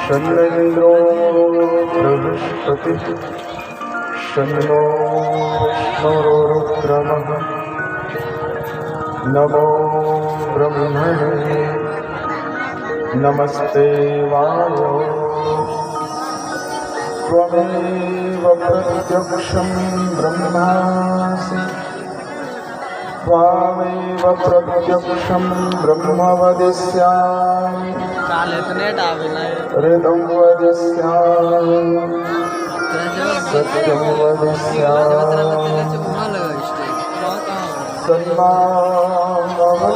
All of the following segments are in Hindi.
शन्नो बृहस्पतिः शन्नो विष्णुरुक्रमः नमो ब्रह्मणे नमस्ते वायो त्वमेव प्रत्यक्षं ब्रह्मासि त्वामेव प्रत्यक्षं ब्रह्म वदिष्यामि ऋतं वदिष्यामि सत्यं वदिष्यामि तन्मामवतु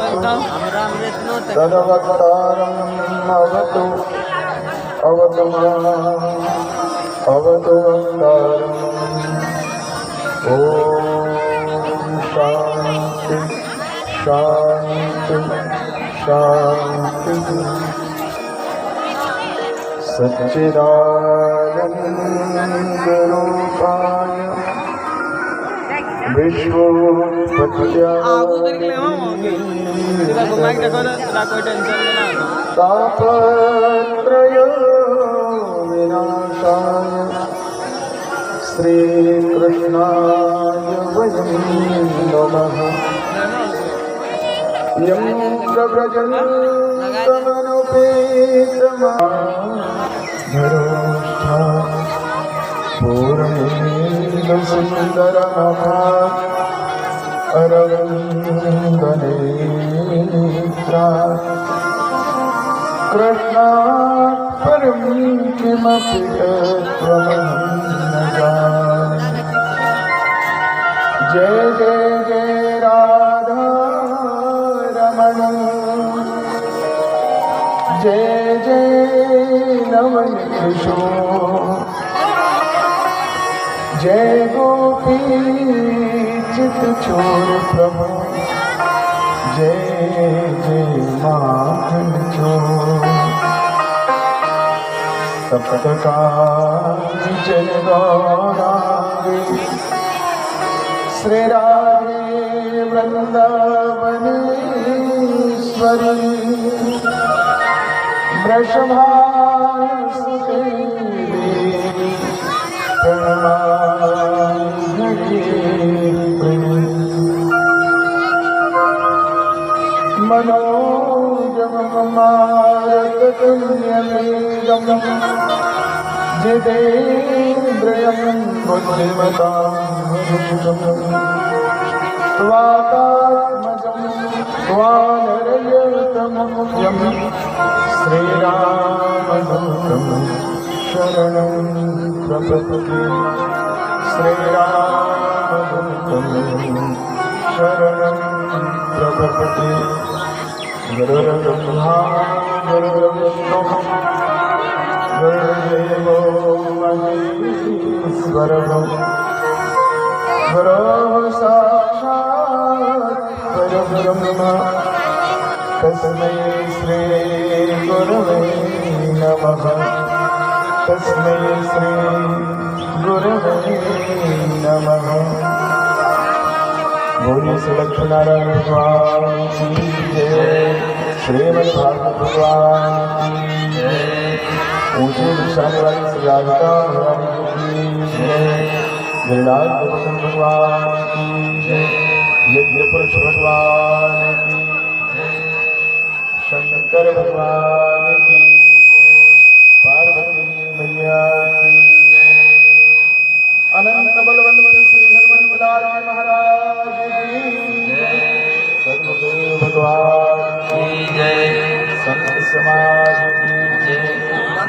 तदवतारम् अवतु अवतु माम् अवतु वक्तारम् ॐ शान्ति शान्ति शान्तिः सच्चिदानन्दरूपाय तापत्रय विनाशाय श्रीकृष्णाय वयं नमः। यं प्रव्रजन्तमनुपेतमाधरोष्ठा पूर्णेन्दुसुन्दरमखा अरविन्दनेत्रा कृष्णात् परं किमपि त्वमहं न जाने। जय जय जय राधा रमण जय जय नमन किशोर जय गोपी चित चोर प्रभु जय जय माखन चोर सप्तकानि जन गौरांगी श्री राधे वृंदावनेश्वरी वृषभासुते मनोजवमारतुल्यमेदं जितेन्द्रियं बुद्धिमतां स्वातात्मजं स्वानरयतमं श्रीरामदूतं शरणं प्रपद्ये श्रीरामदूतं शरणं प्रपद्ये। गुरुर्ब्रह्मा गुरुर्विष्णुः गुरुर्देवो महेश्वरः गुरुः साक्षात् परब्रह्म तस्मै श्री गुरवे नमः तस्मै श्री गुरवे नमः। बोलिए श्री लक्ष्मीनारायण भगवान की जय श्रीमद्भागवत भगवान की जय ऊंचे निशाने वाली श्री राधिका भगवान की जय गिरिराज गोवर्धन भगवान की जय यज्ञ पुरुष भगवान की जय शंकर भगवान की पार्वती मैया की जय अनंत बलवंत श्री हनुमंत लाल महाराज की जय सद्गुरु भगवान की जय संत समाज की जय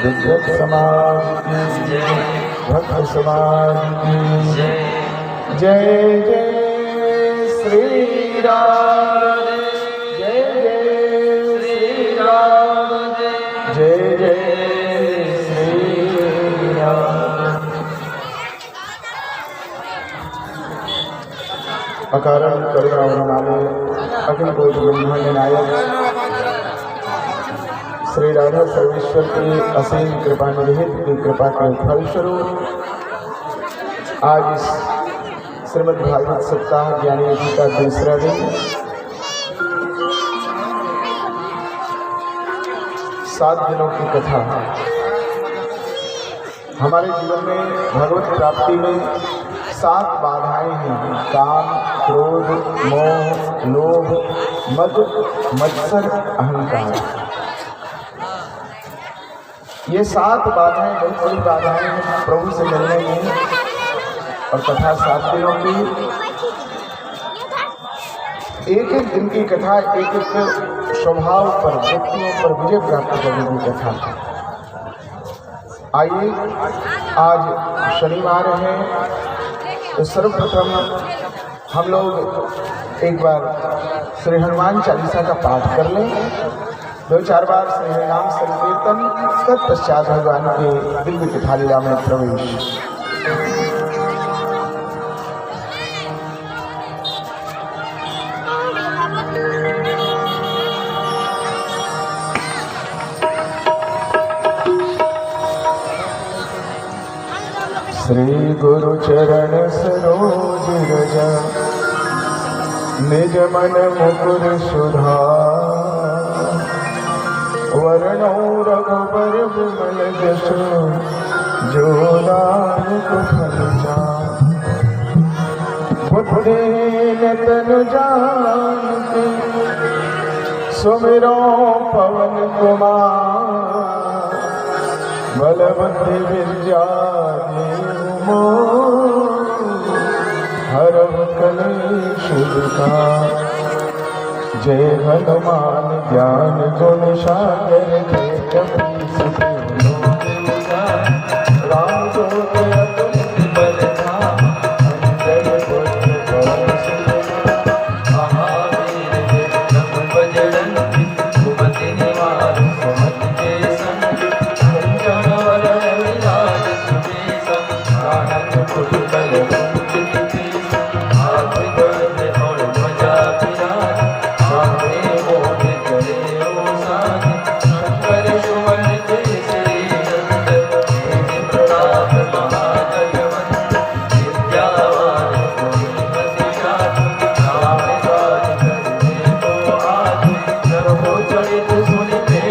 विद्वत समाज की जय भक्त समाज की जय जय जय श्री राम जय जय श्री राम जय जय श्री राम। अकारण करुणा वरमाले अखिल कोटि ब्रह्मांड नायक श्री राधा सर्वेश्वर की असीम कृपा निहित की कृपा के फलस्वरूप आज इस श्रीमद् भागवत सप्ताह ज्ञानी यज्ञ का दूसरा दिन 7 दिनों की कथा हमारे जीवन में भगवत प्राप्ति में 7 बाधाएं हैं। काम, क्रोध, मोह, लोभ, मद, मत्सर, अहंकार। ये 7 बाधाएं बहुत बड़ी बाधाएं हैं प्रभु से मिलने में। और कथा 7 दिनों की, एक एक दिन की कथा, एक एक स्वभाव पर, व्यक्तियों पर विजय प्राप्त करने की कथा। आइए, आज शनिवार है तो सर्वप्रथम हम लोग एक बार श्री हनुमान चालीसा का पाठ कर लें। 2-4 बार श्री हरिनाम संकीर्तन, तत्पश्चात भगवान के दिव्य कथा लीला में प्रवेश। श्री गुरु चरण सरोज रज, निज मन मुकुर सुधार। वरणो रघुबर विमल जसु, जो नानक फल चार। बुद्धिहीन तनु जानिके, सुमिरो पवन कुमार। बलवंत विद्या हरव कलेश विकार। जय हनुमान ज्ञान गुण सागर, जय कपीस तिहुँ लोक उजागर। रामदूत अतुलित बल धामा, अंजनी पुत्र पवन सुत। महावीर विक्रम बजरंगी, सुमति निवार सुमति के संगी। कंचन वरण विराज सुबेसा, कानन कुंडल कुंचित केसा। हाथ गदा और ध्वजा विराज, कांधे मूँज जनेऊ साज। शंकर सुवन केसरी नंदन, तेज प्रताप महाजगवंदन। विद्यावान गुणी अति चातुर, राम काज करने को आतुर। प्रभु चरित सुनिते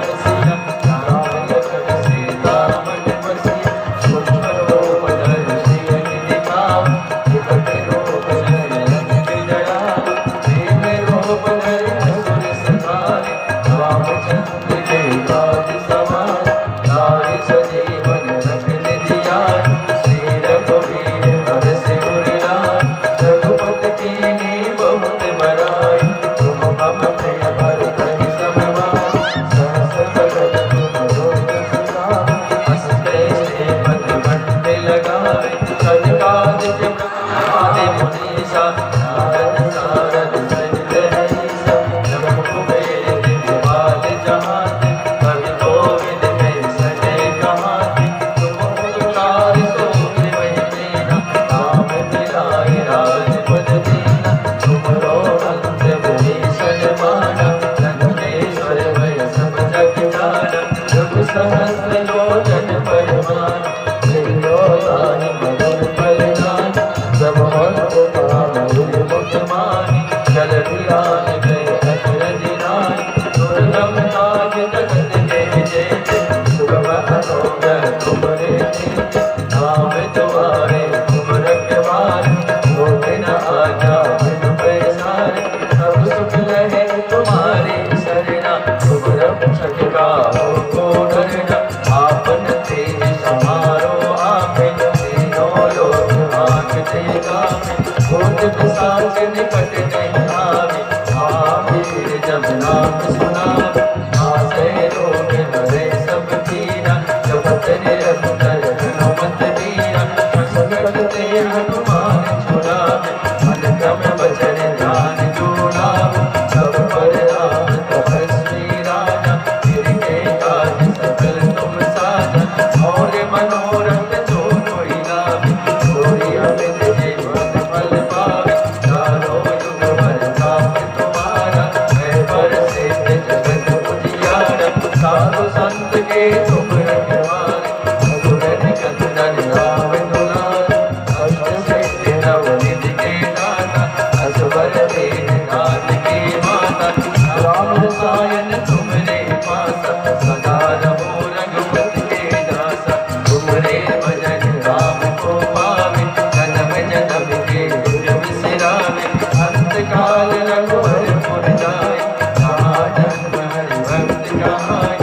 रसिया, राम लखन सीता मन बसिया। सूक्ष्म रूप धरि सियहि दिखावा, बिकट रूप धरि लंक जरावा। दीन रूप धरि असुर संहारे, रामचंद्र के काज सवारे। लाए सजीवन लखन जियाए, श्री रघुवीर हरषि उर लाए। रघुपति कीन्ही बहुत बड़ाई, तुम मम प्रिय भरत सम भाई। सहस बदन तुम लोक सुहाई, हँसते श्रीमत कंठ लगाए। सजकाज आदि मुनीसा, नारद सारद सहित अहिसा। जब कुबेर दिखपाल जहाते, कवि कोविद कहि सके कहाते। तुम उपकार सूर्य वही देना, राम मिलाए राजपद दीना। तुमरो अंत विभीषण माना, लंकेश्वर भय सब जग जाना। रघु सहस्र योजन पर भानु, लियो ताहि मधुर फल जानु। सब भक्त कामहि मुख माहि, जल धियान गए अचरज राहि। दुर्गम काज जगत के जेते, सुगम अनुग्रह तुमरे नीते। नाम तुम्हारे तुम रखवारे, होते न आज्ञा बिनु पैसारे। सब सुख लहे तुम्हारी शरणा, तुम रक्षक काहू को डरना। आपन तेज समारो आपे, तीनों लोक हांकते कापे। भूत पिशाच निकट नहीं आवे, महावीर जब नाम सुनावे। नासे रोग हरे सब पीरा, जपत निरंतर हनुमत बीरा। संकट ते हनुमान छुड़ावे, मन क्रम वचन ध्यान जोड़ावे। सब पर राम तपस्वी राजा, तिनके काज सकल तुम साजा। और मनोरथ जो कोई लावे, सोई अमित जीवन फल पावे। चारों युग प्रताप तुम्हारा, है प्रसिद्ध जगत उजियारा। साधु संत के तुम रखवारे, रघुवर निकंदन राम दुलारे। अष्ट सिद्धि नवनिधि के दाता, असवर दीन नाथ की माता। राम रसायन तुमरे पासा, सदा रहो रघुपति के दासा। तुमरे रहाई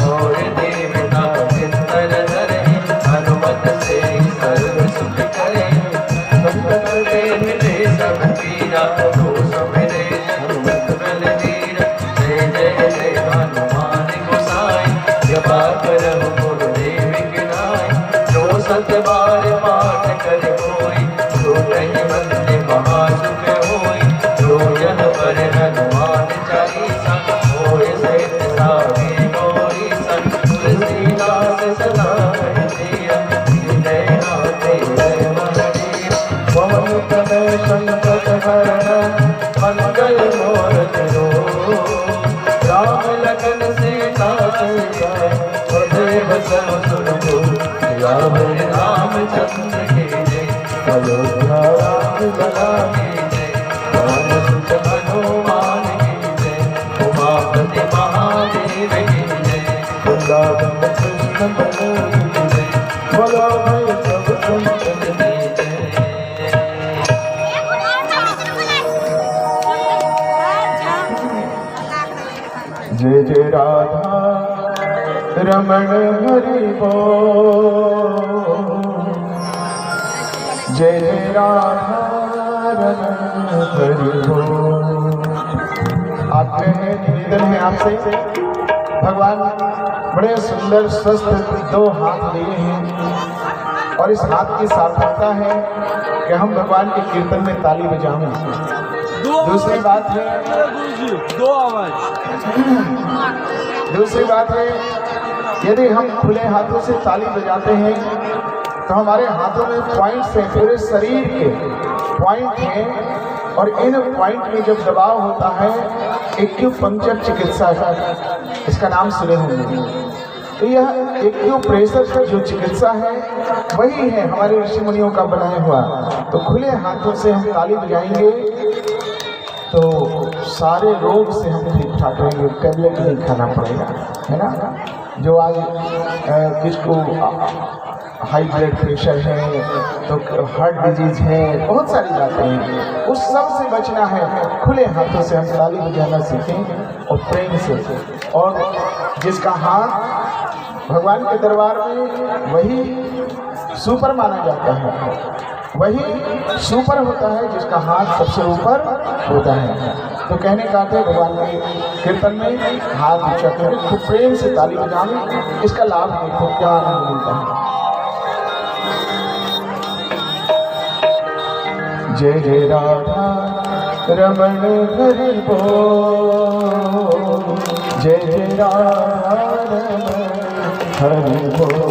और देवता चित्तर धरे हनुमत से सर्व सुख करे संकट ते मिले सब पीरा तो समेरे हनुमत बलवीर जय जय जय हनुमान गोसाई कृपा करहु गुरुदेव की नाई जो सत बार पाठ कर कोई जो कहीं बंदे महासुख होई जो जन पर हनुमान चालीसा होए सहित सारी गौरी सन तुलसीदास सदा हरिया जय नाथ जय महावीर पवन तनय संकट हरण मंगल मूरत रो राम लखन सीता सदेव सब सुन राम रामचंद्र के जय अयोध्या राम लला की जय पवन सुत हनुमान की जय उमापति महादेव की जय वृंदावन कृष्ण बलदेव की जय बोलो भाई सब संतन की जय जय राधा रमण हरि बोल जय जय राधा रमण हरि बोल। आते हैं निवेदन है आपसे, भगवान बड़े सुंदर स्वस्थ दो हाथ दिए हैं और इस हाथ की सार्थकता है कि हम भगवान के कीर्तन में ताली बजाएं। दूसरी बात है दो आवाज दूसरी बात है यदि हम खुले हाथों से ताली बजाते हैं तो हमारे हाथों में पॉइंट्स हैं, पूरे शरीर के पॉइंट हैं और इन पॉइंट में जब दबाव होता है एक्यूपंक्चर चिकित्सा है, इसका नाम सुने होंगे। तो यह एक्यूप्रेशर का जो चिकित्सा है वही है हमारे ऋषि मुनियों का बनाया हुआ। तो खुले हाथों से हम ताली बजाएंगे तो सारे रोग से हम ठीक ठाक रहेंगे, टैबलेट नहीं खाना पड़ेगा, है ना। जो आज किसको हाई ब्लड प्रेशर है तो हार्ट डिजीज है, बहुत सारी बातें हैं, उस सब से बचना है। खुले हाथों से हम ताली बजाना सीखें और प्रेम से। और जिसका हाथ भगवान के दरबार में वही सुपर माना जाता है, वही सुपर होता है जिसका हाथ सबसे ऊपर होता है। तो कहने का अर्थ है भगवान के कीर्तन में हाथ ऊंचा करें, खूब प्रेम से ताली बजाएं, इसका लाभ देखो क्या आनंद मिलता है। जय जय राधा रमण हरि बोल जय जय राधा रमण हरि बोल।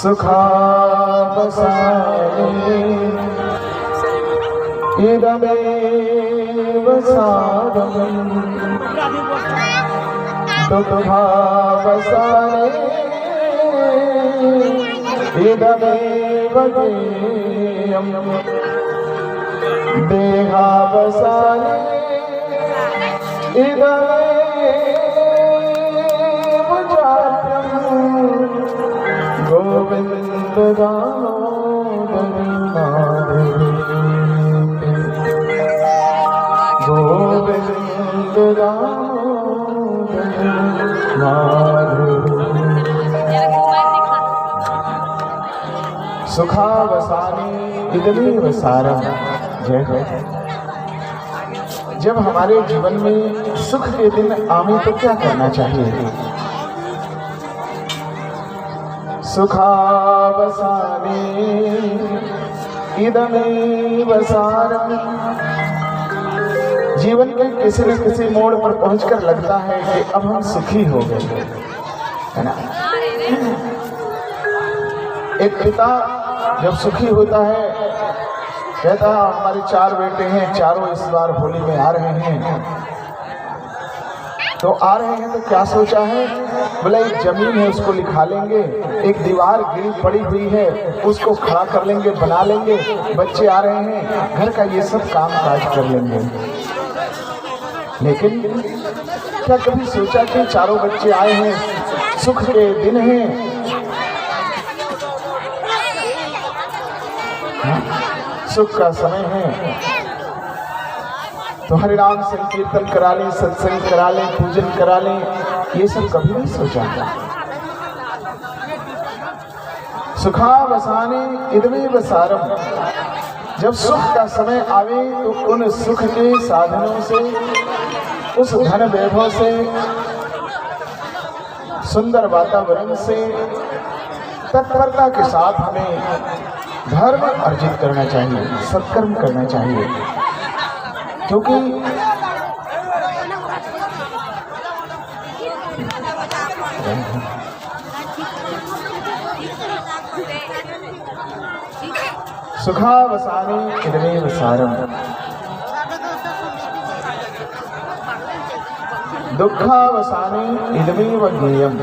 सुखावसाने इदमेव सारम् दुःखावसाने इदमेव गेयम् देहावसाने इदमेव जात्यम् गोविंद दामोदर माधव गोविंद दामोदर माधव सुखावसाने इदमेव सारम्। जय जय। जब हमारे जीवन में सुख के दिन आवे तो क्या करना चाहिए? सुखावसाने इदमेव सारम्। जीवन के किसी न किसी मोड़ पर पहुंचकर लगता है कि अब हम सुखी हो गए, है ना? एक पिता जब सुखी होता है कहता है हमारे 4 बेटे हैं, चारों इस बार होली में आ रहे हैं। तो आ रहे हैं तो क्या सोचा है? बोला एक जमीन है उसको लिखा लेंगे, एक दीवार गिरी पड़ी हुई है उसको खड़ा कर लेंगे, बना लेंगे, बच्चे आ रहे हैं घर का ये सब काम काज कर लेंगे। लेकिन क्या कभी सोचा कि चारों बच्चे आए हैं, सुख के दिन हैं, सुख का समय है, तो हरे नाम संकीर्तन करा लें, सत्संग करा लें, पूजन करा लें, ये सब कभी नहीं सोचा। सुखावसाने इदमेव सारम्। जब सुख का समय आवे तो उन सुख के साधनों से, उस धन वैभव से, सुंदर वातावरण से तत्परता के साथ हमें धर्म अर्जित करना चाहिए, सत्कर्म करना चाहिए। क्योंकि सुखावसाने इदमेव सारम् दुःखावसाने इदमेव गेयम्।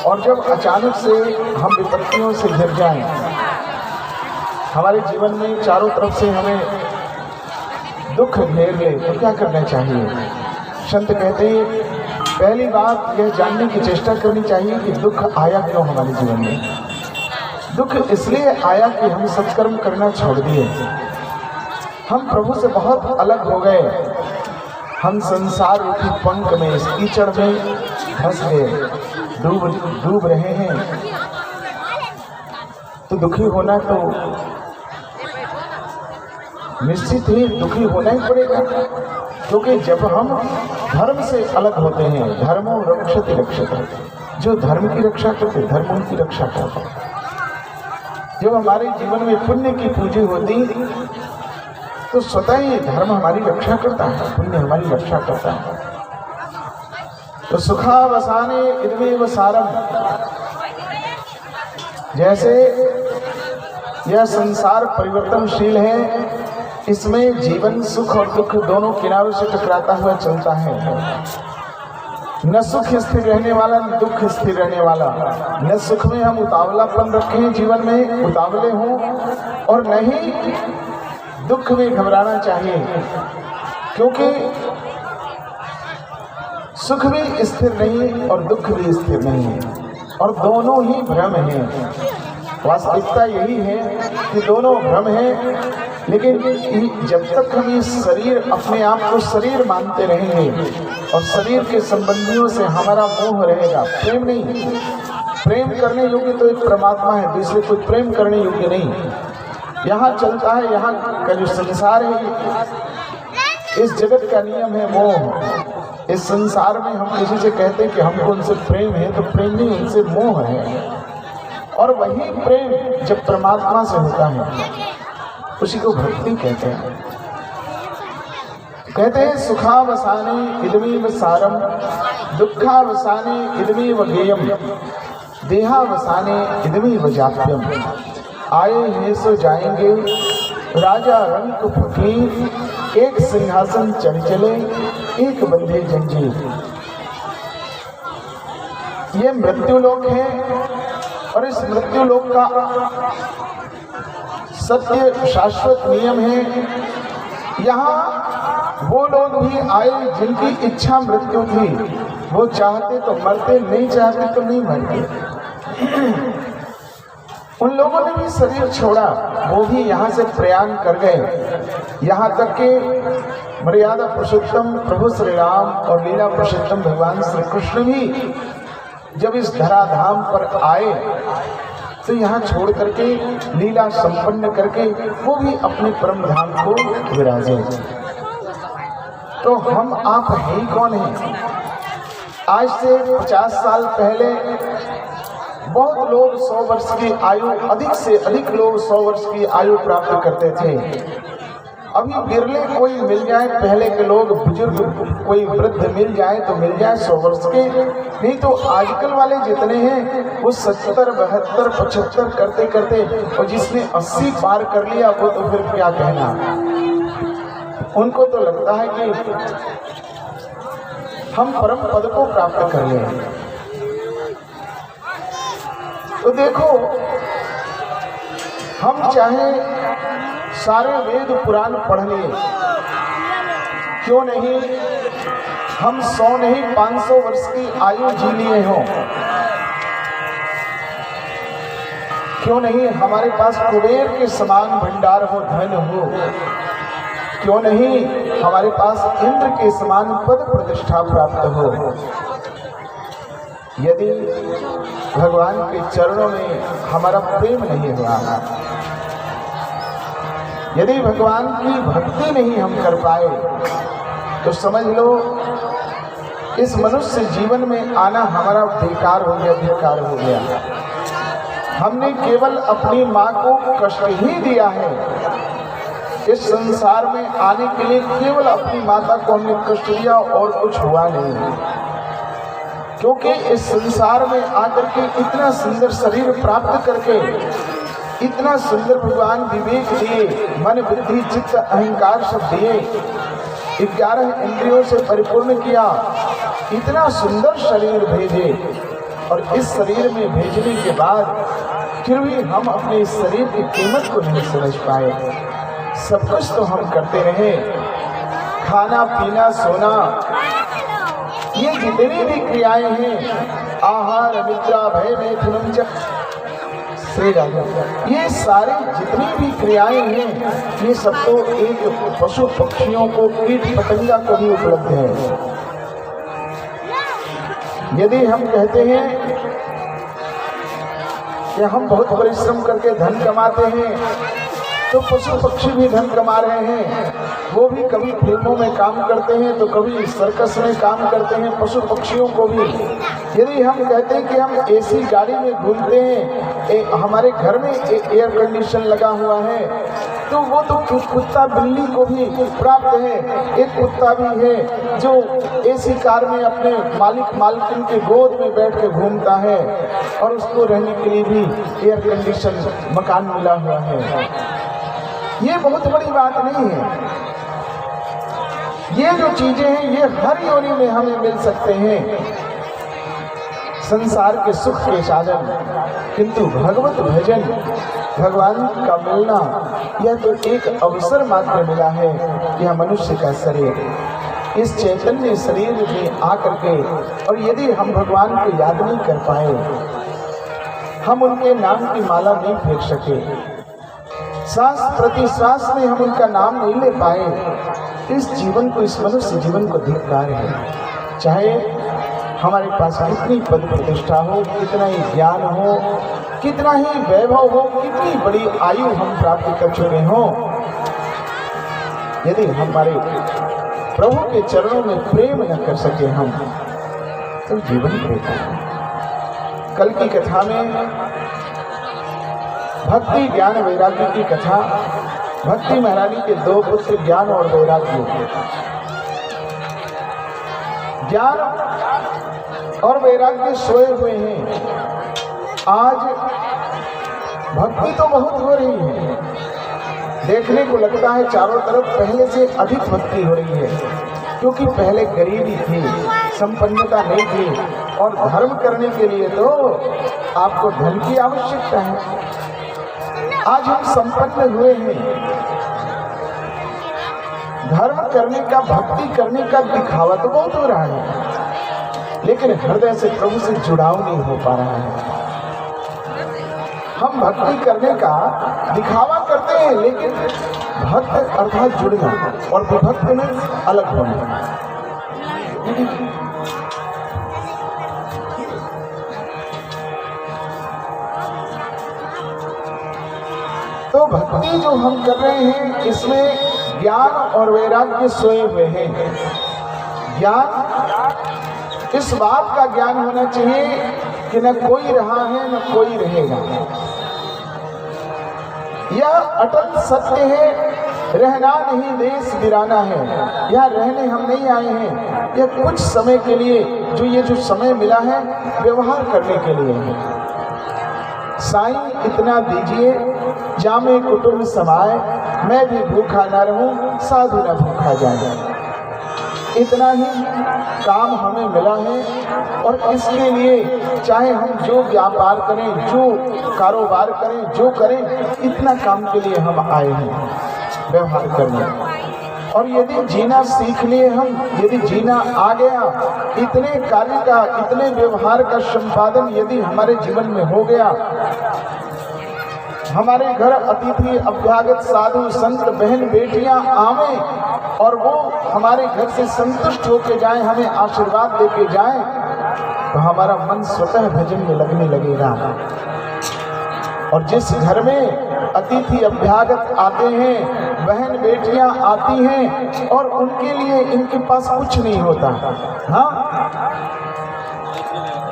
और जब अचानक से हम विपत्तियों से घिर जाएं, हमारे जीवन में चारों तरफ से हमें दुख घेर ले तो क्या करना चाहिए? संत कहते हैं पहली बात यह जानने की चेष्टा करनी चाहिए कि दुख आया क्यों हमारे जीवन में। दुख इसलिए आया कि हम सत्कर्म करना छोड़ दिए, हम प्रभु से बहुत अलग हो गए, हम संसार रूपी पंख में, इस कीचड़ में फंस गए, डूब रहे हैं। तो दुखी होना तो निश्चित ही दुखी होना ही पड़ेगा, क्योंकि जब हम धर्म से अलग होते हैं, धर्मो रक्षति रक्षते, जो धर्म की रक्षा करते धर्म उनकी रक्षा करते। जब हमारे जीवन में पुण्य की पूंजी होती तो स्वतः ही धर्म हमारी रक्षा करता है, पुण्य हमारी रक्षा करता है। तो सुखावसाने इदमेव सारम्। जैसे यह संसार परिवर्तनशील है, इसमें जीवन सुख और दुख दोनों किनारों से टकराता हुआ चलता है। न सुख स्थिर रहने वाला, न दुख स्थिर रहने वाला। न सुख में हम उतावलापन रखें, जीवन में उतावले हों, और न ही दुख में घबराना चाहिए, क्योंकि सुख भी स्थिर नहीं और दुख भी स्थिर नहीं है, और दोनों ही भ्रम हैं। वास्तविकता यही है कि दोनों भ्रम हैं, लेकिन जब तक हम इस शरीर, अपने आप को शरीर मानते रहेंगे और शरीर के संबंधियों से हमारा मोह रहेगा, प्रेम नहीं। प्रेम करने योग्य तो एक परमात्मा है, दूसरे कोई प्रेम करने योग्य नहीं। यहाँ चलता है, यहाँ का जो संसार है, इस जगत का नियम है मोह। इस संसार में हम किसी से कहते हैं कि हमको उनसे प्रेम है, तो प्रेम नहीं, उनसे मोह है। और वही प्रेम जब परमात्मा से होता है उसी को भक्ति कहते हैं। कहते हैं सुखावसाने इदमेव सारम् दुःखावसाने इदमेव गेयम्। देहावसाने इदमी वजाप्यम, आए हैं सो जाएंगे, राजा रंग फकीर, एक सिंहासन चढ़ चले, एक बंधे जंजीर। ये मृत्यु लोक है और इस मृत्यु लोक का सत्य शाश्वत नियम है। यहाँ वो लोग भी आए जिनकी इच्छा मृत्यु थी, वो चाहते तो मरते, नहीं चाहते तो नहीं मरते। उन लोगों ने भी शरीर छोड़ा, वो भी यहाँ से प्रयाण कर गए। यहाँ तक कि मर्यादा पुरुषोत्तम प्रभु श्री राम और लीला पुरुषोत्तम भगवान श्री कृष्ण भी जब इस धराधाम पर आए तो यहाँ छोड़ करके लीला संपन्न करके वो भी अपने परम धाम को विराजे। तो हम आप है ही कौन हैं? आज से 50 साल पहले बहुत लोग 100 वर्ष की आयु, अधिक से अधिक लोग 100 वर्ष की आयु प्राप्त करते थे। अभी बिरले कोई मिल जाए, पहले के लोग बुजुर्ग कोई वृद्ध मिल जाए तो मिल जाए 100 वर्ष के, नहीं तो आजकल वाले जितने हैं वो 70, 72, 75 करते करते, और जिसने 80 पार कर लिया वो तो फिर क्या कहना। उनको तो लगता है कि हम परम पद को प्राप्त कर लें। तो देखो, हम चाहे सारे वेद पुराण पढ़ लिए, क्यों नहीं हम 100 नहीं 500 वर्ष की आयु जी लिए हों, क्यों नहीं हमारे पास कुबेर के समान भंडार हो, धन हो, क्यों नहीं हमारे पास इंद्र के समान पद प्रतिष्ठा प्राप्त हो। यदि भगवान के चरणों में हमारा प्रेम नहीं हुआ, यदि भगवान की भक्ति नहीं हम कर पाए, तो समझ लो इस मनुष्य जीवन में आना हमारा बेकार हो गया, बेकार हो गया। हमने केवल अपनी माँ को कष्ट ही दिया है। इस संसार में आने के लिए केवल अपनी माता को हमने कष्ट दिया और कुछ हुआ नहीं। क्योंकि इस संसार में आकर के इतना सुंदर शरीर प्राप्त करके, इतना सुंदर भगवान विवेक दिए, मन बुद्धि चित्त अहंकार सब दिए, 11 इंद्रियों से परिपूर्ण किया, इतना सुंदर शरीर भेजे, और इस शरीर में भेजने के बाद फिर भी हम अपने इस शरीर की कीमत को नहीं समझ पाए। सब कुछ तो हम करते रहे, खाना पीना सोना, ये जितनी भी क्रियाएं हैं, आहार निद्रा भय मैथुनम च, ये सारी जितनी भी क्रियाएं हैं, ये सब तो एक पशु पक्षियों को, कीट पतंगा को भी उपलब्ध है। यदि हम कहते हैं कि हम बहुत परिश्रम करके धन कमाते हैं, तो पशु पक्षी भी धन कमा रहे हैं। वो भी कभी फिल्मों में काम करते हैं तो कभी सर्कस में काम करते हैं, पशु पक्षियों को भी। यदि हम कहते हैं कि हम एसी गाड़ी में घूमते हैं, हमारे घर में एयर कंडीशन लगा हुआ है, तो वो तो कुत्ता बिल्ली को भी प्राप्त है। एक कुत्ता भी है जो एसी कार में अपने मालिक मालकिन के गोद में बैठ के घूमता है, और उसको रहने के लिए भी एयर कंडीशन मकान मिला हुआ है। ये बहुत बड़ी बात नहीं है। ये जो चीजें हैं ये हर योनि में हमें मिल सकते हैं, संसार के सुख के साधन, किंतु भगवत भजन, भगवान का मिलना, यह तो एक अवसर मात्र मिला है। यह मनुष्य का शरीर इस चैतन्य शरीर में आकर के, और यदि हम भगवान को याद नहीं कर पाए, हम उनके नाम की माला नहीं फेंक सके, श्वास प्रति श्वास में हम उनका नाम नहीं ले पाए, इस जीवन को, इस मनुष्य जीवन को धिक्कार है। चाहे हमारे पास कितनी पद प्रतिष्ठा हो, कितना ही ज्ञान हो, कितना ही वैभव हो, कितनी बड़ी आयु हम प्राप्त कर चुके हों, यदि हमारे प्रभु के चरणों में प्रेम न कर सके हम, तो जीवन बेकार। कल की कथा में भक्ति ज्ञान वैराग्य की कथा, भक्ति महारानी के 2 पुत्र ज्ञान और वैराग्य। ज्ञान और वैराग्य सोए हुए हैं, आज भक्ति तो बहुत हो रही है, देखने को लगता है चारों तरफ पहले से अधिक भक्ति हो रही है, क्योंकि पहले गरीबी थी, संपन्नता नहीं थी, और धर्म करने के लिए तो आपको धन की आवश्यकता है। आज हम संपन्न हुए हैं, धर्म करने का, भक्ति करने का दिखावा तो बहुत हो रहा है, लेकिन हृदय से प्रभु से जुड़ाव नहीं हो पा रहा है। हम भक्ति करने का दिखावा करते हैं, लेकिन भक्त अर्थात जुड़ना और विभक्त में अलग होना। तो भक्ति जो हम कर रहे हैं, इसमें ज्ञान और वैराग्य सोए हुए हैं। ज्ञान, इस बात का ज्ञान होना चाहिए कि न कोई रहा है न कोई रहेगा। यह अटल सत्य है, रहना नहीं देश वीराना है। यह रहने हम नहीं आए हैं, यह कुछ समय के लिए, जो समय मिला है व्यवहार करने के लिए है। साईं इतना दीजिए जामे कुटुंब समाए, मैं भी भूखा न रहूं साधु न भूखा जाए। इतना ही काम हमें मिला है, और इसके लिए चाहे हम जो व्यापार करें, जो कारोबार करें, जो करें, इतना काम के लिए हम आए हैं व्यवहार करने। और यदि जीना सीख लिए हम, यदि जीना आ गया, इतने कार्य का, इतने व्यवहार का संपादन यदि हमारे जीवन में हो गया, हमारे घर अतिथि अभ्यागत साधु संत बहन बेटियां आवे और वो हमारे घर से संतुष्ट होके जाएं, हमें आशीर्वाद देके जाएं, तो हमारा मन स्वतः भजन में लगने लगेगा। और जिस घर में अतिथि अभ्यागत आते हैं, बहन बेटियां आती हैं, और उनके लिए इनके पास कुछ नहीं होता, हाँ,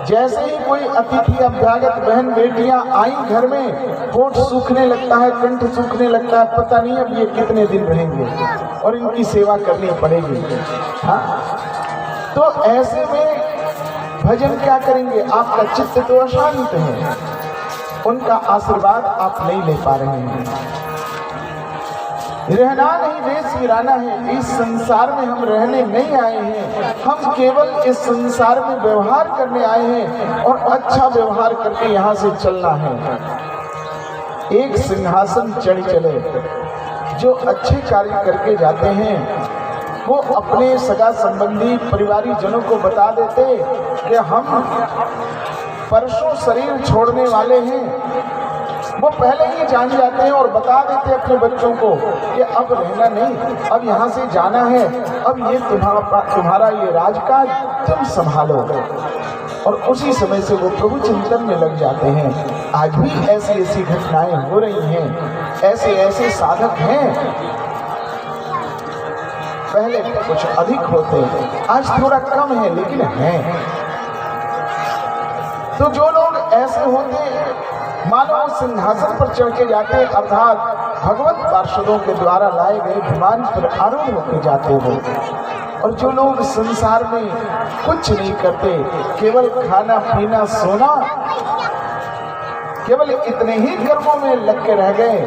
जैसे ही कोई अतिथि अभ्यागत बहन बेटियां आई घर में, होठ सूखने लगता है, कंठ सूखने लगता है, पता नहीं अब ये कितने दिन रहेंगे और इनकी सेवा करनी पड़ेगी। हाँ, तो ऐसे में भजन क्या करेंगे? आपका चित्त तो अशांत है, उनका आशीर्वाद आप नहीं ले पा रहे हैं। रहना नहीं देश वीराना है, इस संसार में हम रहने नहीं आए हैं, हम केवल इस संसार में व्यवहार करने आए हैं, और अच्छा व्यवहार करके यहाँ से चलना है। एक सिंहासन चढ़ चले, जो अच्छे कार्य करके जाते हैं वो अपने सगा संबंधी परिवारी जनों को बता देते कि हम परसों शरीर छोड़ने वाले हैं। वो पहले ही जान जाते हैं और बता देते अपने बच्चों को कि अब रहना नहीं, अब यहाँ से जाना है, अब ये तुम्हारा ये राजकाज तुम संभालो। और उसी समय से वो प्रभु चिंतन में लग जाते हैं। आज भी ऐसी ऐसी घटनाएं हो रही हैं, ऐसे ऐसे साधक हैं, पहले कुछ अधिक होते, आज थोड़ा कम है, लेकिन हैं। तो जो लोग ऐसे होते, मानो सिंहासन पर चढ़ के जाते, अर्थात भगवत पार्षदों के द्वारा लाए गए विमान पर आरूढ़ होकर जाते हो। और जो लोग संसार में कुछ नहीं करते, केवल खाना पीना सोना, केवल इतने ही कर्मों में लग के रह गए,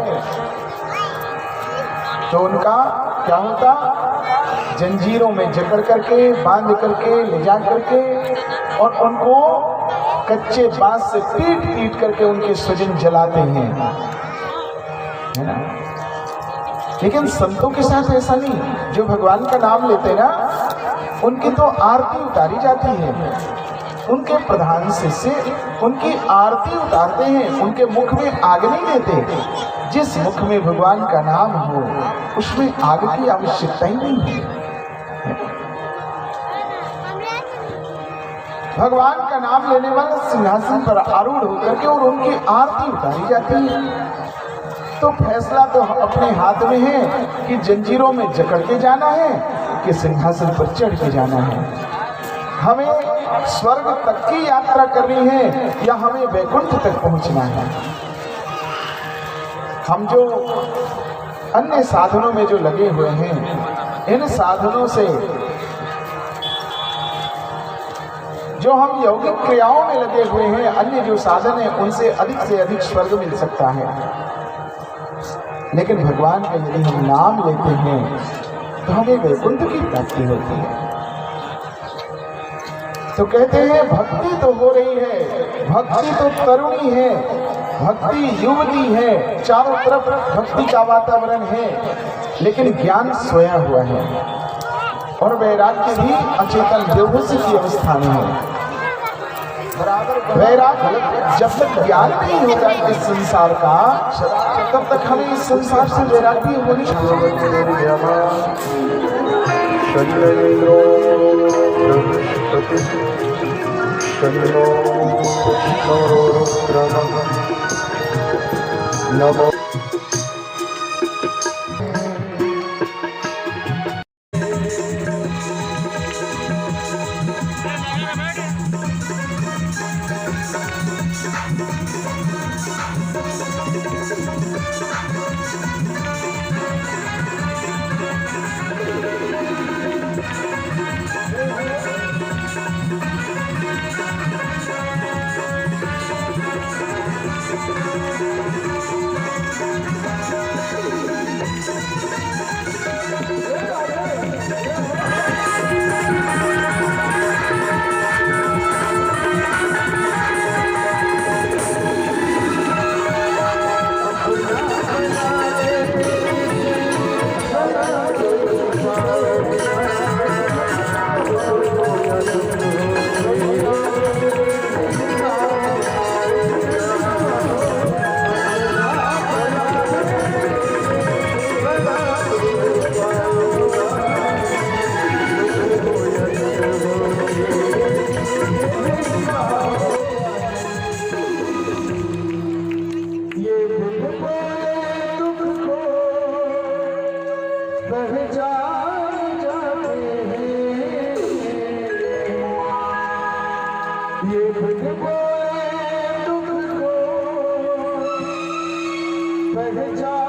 तो उनका क्या होता? जंजीरों में जकड़ करके, बांध करके, ले जा करके, और उनको कच्चे बांस से पीट पीट करके उनके स्वजन जलाते हैं, है ना। लेकिन संतों के साथ ऐसा नहीं। जो भगवान का नाम लेते ना, उनकी तो आरती उतारी जाती है। उनके प्रधान शिष्य उनकी आरती उतारते हैं, उनके मुख में आग नहीं देते। जिस मुख में भगवान का नाम हो, उसमें आग की आवश्यकता ही नहीं है। भगवान का नाम लेने वाले सिंहासन पर आरूढ़ होकर के और उनकी आरती उतारी जाती है। तो फैसला तो अपने हाथ में है कि जंजीरों में जकड़ के जाना है कि सिंहासन पर चढ़ के जाना है। हमें स्वर्ग तक की यात्रा करनी है या हमें वैकुंठ तक पहुंचना है। हम जो अन्य साधनों में जो लगे हुए हैं, इन साधनों से जो हम यौगिक क्रियाओं में लगे हुए हैं, अन्य जो साधन है उनसे अधिक स्वर्ग मिल सकता है। लेकिन भगवान का यदि हम नाम लेते हैं तो हमें वैकुंठ की प्राप्ति होती है। तो कहते हैं भक्ति तो हो रही है, भक्ति तो तरुणी है, भक्ति युवती है, चारों तरफ भक्ति का वातावरण है, लेकिन ज्ञान सोया हुआ है और वैराग्य भी अचेतन बेहोश की अवस्था में है। वैराग्य जब तक ज्ञान नहीं होगा इस संसार का, तब तक हमें इस संसार से वैराग्य होनी चाहिए। ये तुमको पहचान